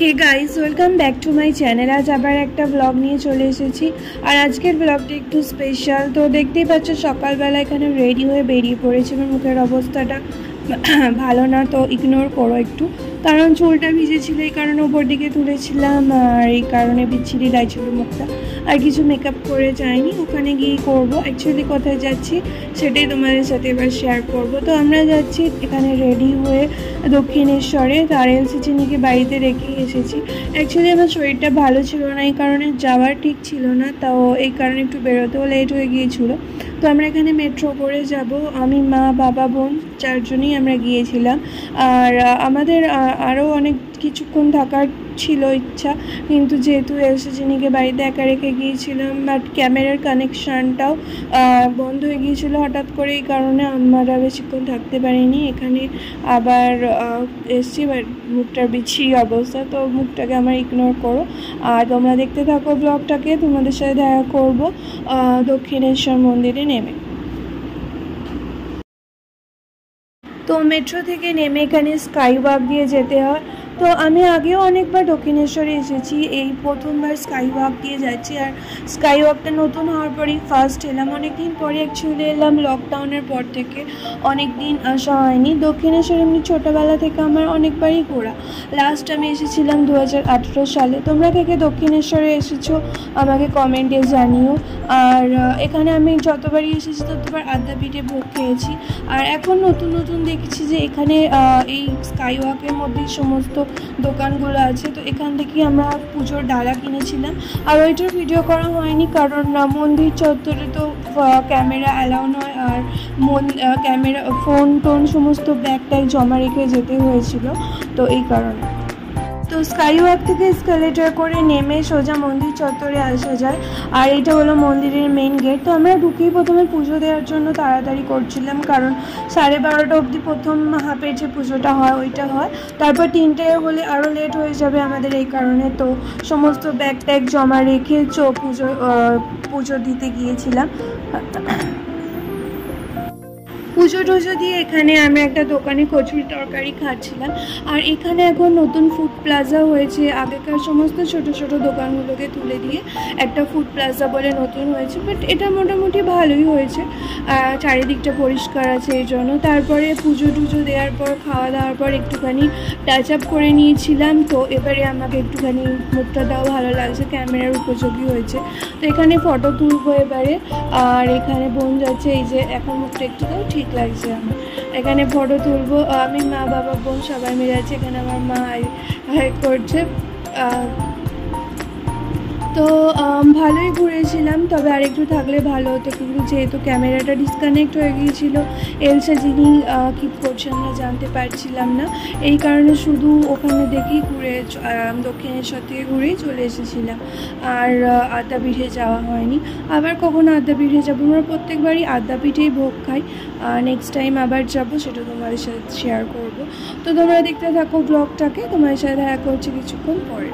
Hey guys, welcome back to my channel. আজ আবার একটা ব্লগ নিয়ে চলে এসেছি। আর আজকের ব্লগটা একটু স্পেশাল। তো দেখতেই পাচ্ছ সকালবেলা এখানে রেডি হয়ে বেরিয়ে পড়েছি। আমার মুখের অবস্থাটা ভালো না, তো ইগনোর করো একটু, কারণ চুলটা ভিজেছিল, এই কারণে উপর দিকে তুলেছিলাম আর এই কারণে বিচ্ছিরি লাগছিল মুখটা। আর কিছু মেকআপ করে যাইনি, ওখানে গিয়েই করবো। অ্যাকচুয়ালি কোথায় যাচ্ছি সেটাই তোমাদের সাথে এবার শেয়ার করব। তো আমরা যাচ্ছি এখানে রেডি হয়ে দক্ষিণেশ্বরে। তারএলসি চিনিকে বাড়িতে রেখে এসেছি। অ্যাকচুয়ালি আমার শরীরটা ভালো ছিল না, এই কারণে যাওয়ার ঠিক ছিল না, তাও এই কারণে একটু বেরোতেও লেট হয়ে গিয়েছিলো। তো আমরা এখানে মেট্রো করে যাব। আমি, মা, বাবা, বোন চারজনই আমরা গিয়েছিলাম। আর আমাদের আরও অনেক কিছুক্ষণ থাকার ছিল ইচ্ছা, কিন্তু যেহেতু এলসি চিনিকে বাড়িতে একা রেখে গিয়েছিলাম, বাট ক্যামেরার কানেকশানটাও বন্ধ হয়ে গিয়েছিলো হঠাৎ করে, এই কারণে আমরা বেশিক্ষণ থাকতে পারিনি। এখানে আবার এসছি, মুখটার বিচ্ছিরি অবস্থা, তো মুখটাকে আমার ইগনোর করো। আর তোমরা দেখতে থাকো ব্লগটাকে, তোমাদের সাথে দেখা করবো দক্ষিণেশ্বর মন্দিরে নেমে। তো মেট্রো থেকে নেমে এখানে স্কাই ওয়াক দিয়ে যেতে হয়। তো আমি আগেও অনেকবার দক্ষিণেশ্বরে এসেছি, এই প্রথমবার স্কাই ওয়াক দিয়ে যাচ্ছি। আর স্কাই ওয়াকটা নতুন হওয়ার পরেই ফার্স্ট এলাম, অনেক দিন পরে অ্যাকচুয়ালি এলাম, লকডাউনের পর থেকে অনেক দিন আসা হয়নি। দক্ষিণেশ্বর এমনি ছোটোবেলা থেকে আমার অনেকবারই ঘোরা। লাস্ট আমি এসেছিলাম 2018 সালে। তোমরা কে কে দক্ষিণেশ্বরে এসেছো আমাকে কমেন্টে জানিও। আর এখানে আমি যতবারই এসেছি ততবার আদ্যাপীঠে ভোগ খেয়েছি। আর এখন নতুন নতুন দেখছি যে এখানে এই স্কাই ওয়াকের মধ্যেই সমস্ত দোকানগুলো আছে। তো এখান থেকে আমরা পুজোর ডালা কিনেছিলাম। আর ওইটার ভিডিও করা হয়নি, কারণ মন্দির চত্বরে তো ক্যামেরা অ্যালাউ নয়, আর ক্যামেরা, ফোন টোন সমস্ত ব্যাগ ট্যাগ জমা রেখে যেতে হয়েছিল, তো এই কারণে। তো স্কাই ওয়াক থেকে এসকেলেটর করে নেমে সোজা মন্দির চত্বরে আসা যায়। আর এটা হলো মন্দিরের মেন গেট। তো আমরা ঢুকেই প্রথমে পুজো দেওয়ার জন্য তাড়াতাড়ি করছিলাম, কারণ 12:30 অবধি প্রথম হাফের যে পুজোটা হয় ওইটা হয়। তারপর 3টে হলে আরও লেট হয়ে যাবে আমাদের, এই কারণে তো সমস্ত ব্যাগ ট্যাগ জমা রেখে পুজো দিতে গিয়েছিলাম। পুজো টুজো দিয়ে এখানে আমি একটা দোকানে কচুরি তরকারি খাচ্ছিলাম। আর এখানে এখন নতুন ফুড প্লাজা হয়েছে, আগেকার সমস্ত ছোট ছোট দোকানগুলোকে তুলে দিয়ে একটা ফুড প্লাজা বলে নতুন হয়েছে, বাট এটা মোটামুটি ভালোই হয়েছে। চারিদিকটা পরিষ্কার আছে এই জন্য। তারপরে পুজো টুজো দেওয়ার পর, খাওয়া দাওয়ার পর একটুখানি টাচ আপ করে নিয়েছিলাম। তো এবারে আমাকে একটুখানি মুখটাও ভালো লাগছে, ক্যামেরার উপযোগী হয়েছে। তো এখানে ফটো তুলবো এবারে। আর এখানে বোন যাচ্ছে, এই যে এখন মুখটা একটুখানি ঠিক লাগছে আমার। এখানে ফটো তুলবো, আমি, মা, বাবা, বোন সবাই মিলে আছে। এখানে আমার মা হাই করছে। তো ভালোই ঘুরেছিলাম, তবে আরেকটু থাকলে ভালো হতো, কিন্তু যেহেতু ক্যামেরাটা ডিসকানেক্ট হয়ে গিয়েছিল, এলসা যিনি কিপ করছে আমরা জানতে পারছিলাম না, এই কারণে শুধু ওখানে দেখেই ঘুরে দক্ষিণেশ্বর থেকে ঘুরেই চলে এসেছিলাম। আর আদ্যাপীঠে যাওয়া হয়নি। আবার কখনো আদ্যাপীঠে যাবো, আমরা প্রত্যেকবারই আদ্যাপীঠেই ভোগ খাই। নেক্সট টাইম আবার যাবো, সেটা তোমাদের সাথে শেয়ার করবো। তো তোমরা দেখতে থাকো ব্লগটাকে, তোমাদের সাথে দেখা করছি কিছুক্ষণ পরে।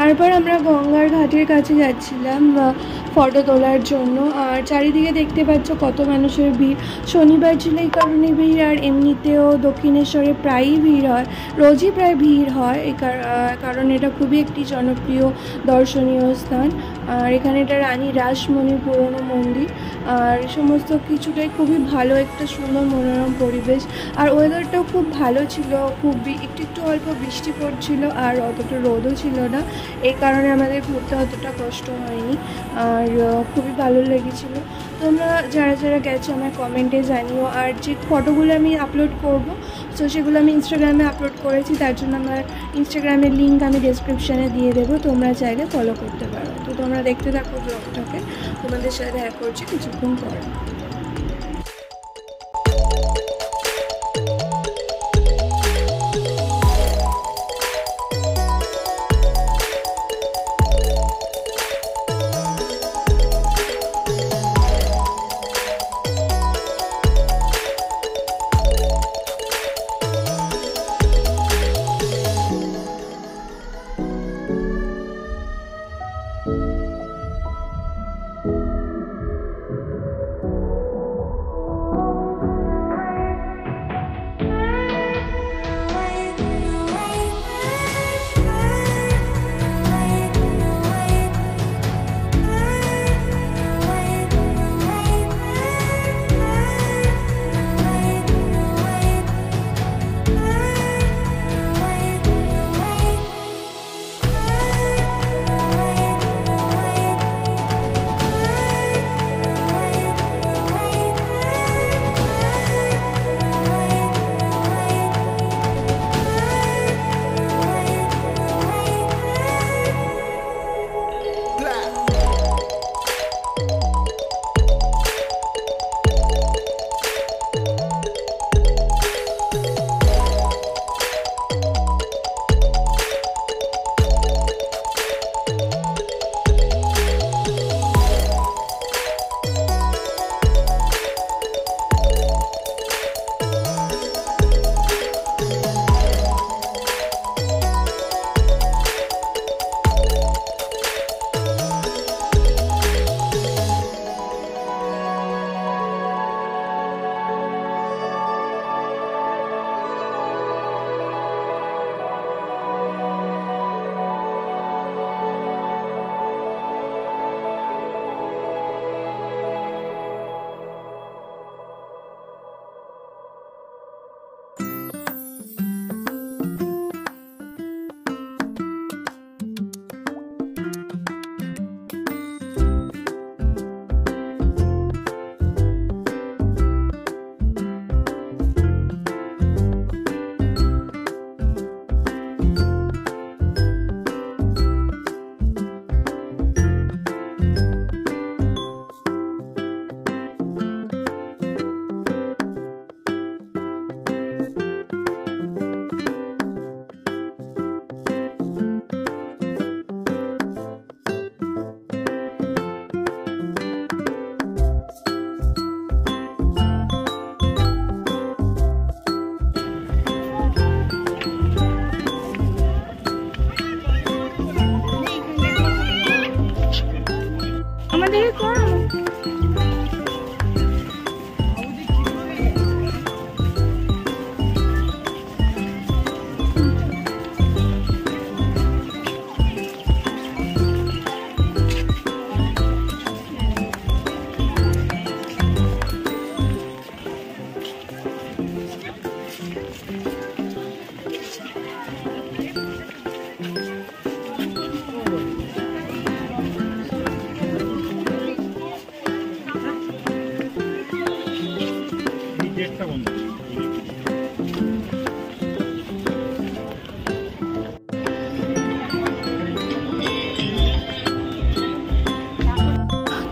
তারপর আমরা গঙ্গার ঘাটের কাছে যাচ্ছিলাম ফটো তোলার জন্য। আর চারিদিকে দেখতে পাচ্ছ কত মানুষের ভিড়। শনিবার ছিল এই কারণে ভিড়, আর এমনিতেও দক্ষিণেশ্বরে প্রায়ই ভিড় হয়, রোজই প্রায় ভিড় হয়, কারণ এটা খুবই একটি জনপ্রিয় দর্শনীয় স্থান। আর এখানে এটা রানী রাসমণির পুরনো মন্দির। আর সমস্ত কিছুটাই খুবই ভালো, একটা সুন্দর মনোরম পরিবেশ। আর ওয়েদারটাও খুব ভালো ছিল, খুবই একটু অল্প বৃষ্টি পড়ছিল, আর অতটা রোদও ছিল না, এই কারণে আমাদের ঘুরতে অতটা কষ্ট হয়নি। আর খুবই ভালো লেগেছিলো। তোমরা যারা যারা গেছো আমার কমেন্টে জানিও। আর যে ফটোগুলো আমি আপলোড করব, তো সেগুলো আমি ইনস্টাগ্রামে আপলোড করেছি, তার জন্য আমার ইনস্টাগ্রামের লিঙ্ক আমি ডেসক্রিপশানে দিয়ে দেবো, তোমরা চাইলে ফলো করতে পারো। তো তোমরা দেখতে থাকো ব্লগটাকে, তোমাদের সাথে দেখা করছি কিছুক্ষণ পরে।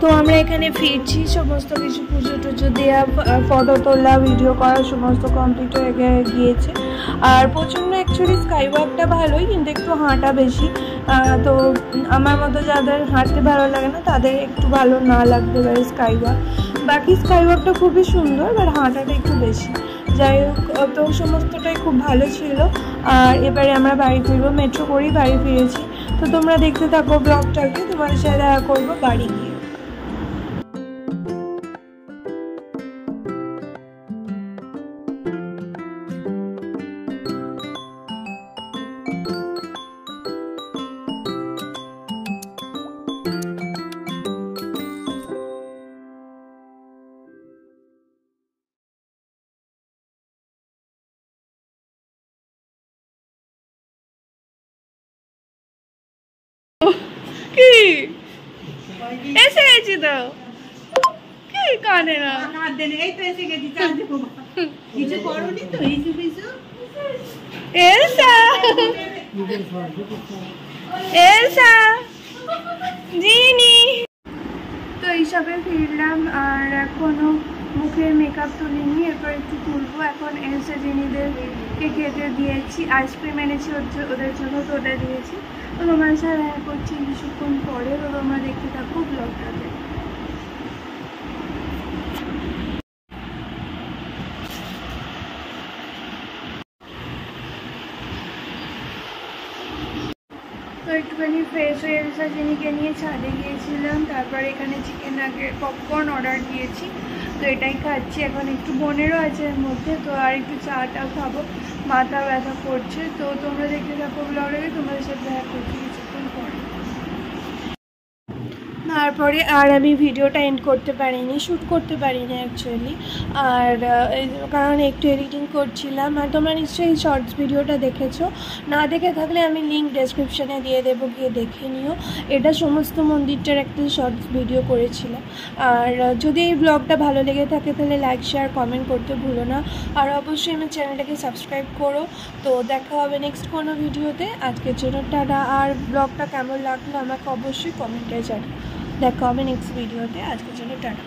তো আমরা এখানে ফিরছি, সমস্ত কিছু পুজো টুজো দেওয়া, ফটো তোলা, ভিডিও করা সমস্ত কমপ্লিট হয়ে গিয়েছে। আর প্রচণ্ড অ্যাকচুয়ালি স্কাই ওয়াকটা ভালোই, কিন্তু একটু হাঁটা বেশি। তো আমার মতো যাদের হাঁটতে ভালো লাগে না তাদের একটু ভালো না লাগতে পারে স্কাই ওয়াক। বাকি স্কাই ওয়াকটা খুবই সুন্দর, বাট হাঁটাটা একটু বেশি। যাই হোক, তো সমস্তটাই খুব ভালো ছিল। আর এবারে আমরা বাড়ি ফিরবো, মেট্রো করেই বাড়ি ফিরেছি। তো তোমরা দেখতে থাকো ব্লগটাকে, তোমাদের সাথে দেখা করবো বাড়ি গিয়ে। কি এসে গেছি তো, কি কানে না এলসা, এলসা জিনি। তো এইসবে ফিরলাম, আর এখনো মুখের মেকআপ তুলিনি, এরপর একটু তুলবো। এখন এলসা জিনিদেরকে খেতে দিয়েছি, আইসক্রিম এনেছি ওদের জন্য, তো ওটা দিয়েছি। তো তোমার সাথে দেখা করছি কিছুক্ষণ পরে। তো তোমরা দেখতে থাকো ব্লগটাতে। তো একটুখানি ফ্রেশ হয়ে এলসা জিনিকে নিয়ে ছাদে গিয়েছিলাম, তারপর এখানে চিকেন নাগেট পপকর্ন অর্ডার দিয়েছি। তো এটাই খাচ্ছি এখন, একটু বোনেরও আছে এর মধ্যে। তো আর একটু চাটাও খাবো, মাথা ব্যথা করছে। তো তোমরা দেখতে থাকো ব্লগে, তোমাদের সাথে দেখা করছি কিছুক্ষণ পরে। তারপরে আর আমি ভিডিওটা এন্ড করতে পারিনি, শ্যুট করতে পারিনি অ্যাকচুয়ালি। আর কারণ একটু এডিটিং করছিলাম। আর তোমরা নিশ্চয়ই শর্টস ভিডিওটা দেখেছো, না দেখে থাকলে আমি লিঙ্ক ডেসক্রিপশানে দিয়ে দেবো, গিয়ে দেখে নিও। এটা সমস্ত মন্দিরটার একটা শর্টস ভিডিও করেছিলাম। আর যদি এই ব্লগটা ভালো লেগে থাকে তাহলে লাইক শেয়ার কমেন্ট করতে ভুলো না। আর অবশ্যই আমার চ্যানেলটাকে সাবস্ক্রাইব করো। তো দেখা হবে নেক্সট কোনো ভিডিওতে। আজকের জন্য টাটা। আর ব্লগটা কেমন লাগলো আমাকে অবশ্যই কমেন্টে জানাও। দেখা হবে নেক্সট ভিডিওতে। আজকের জন্য টাটা।